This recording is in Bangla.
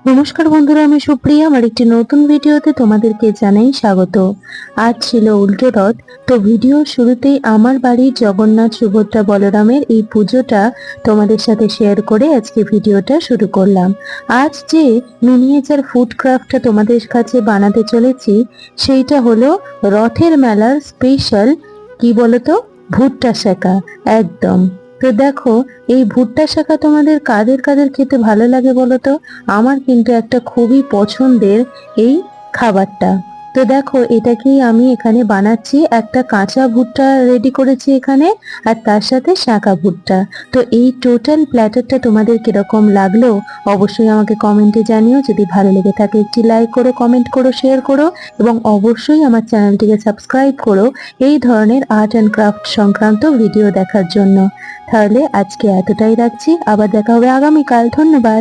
নমস্কার বন্ধুরা, আমি সুপ্রিয়া। আমার একটি নতুন ভিডিওতে তোমাদেরকে জানাই স্বাগত। আজ ছিল উল্টো রথ। তো ভিডিও শুরুতেই আমার বাড়ির জগন্নাথ সুভদ্রা বলরামের এই পুজোটা তোমাদের সাথে শেয়ার করে আজকে ভিডিওটা শুরু করলাম। আজ যে মিনিয়েচার ফুড ক্রাফটটা তোমাদের কাছে বানাতে চলেছি সেইটা হলো রথের মেলার স্পেশাল, কি বলতো, ভুট্টা সেকা। একদম। তো দেখো, এই ভুট্টা শাঁকা তোমাদের কাদের কাদের খেতে ভালো লাগে বলো তো? আমার কিন্তু একটা খুবই পছন্দের এই খাবারটা। তো দেখো, এটাকেই আমি এখানে বানাচ্ছি। একটা কাঁচা ভুট্টা রেডি করেছি এখানে, আর তার সাথে শাঁকা ভুট্টা। তো এই টোটাল প্ল্যাটারটা তোমাদের কিরকম লাগলো অবশ্যই আমাকে কমেন্টে জানিও। যদি ভালো লেগে থাকে একটি লাইক করো, কমেন্ট করো, শেয়ার করো, এবং অবশ্যই আমার চ্যানেলটিকে সাবস্ক্রাইব করো এই ধরনের আর্ট অ্যান্ড ক্রাফট সংক্রান্ত ভিডিও দেখার জন্য। তাহলে আজকে এতটাই রাখছি, আবার দেখা হবে আগামীকাল। ধন্যবাদ।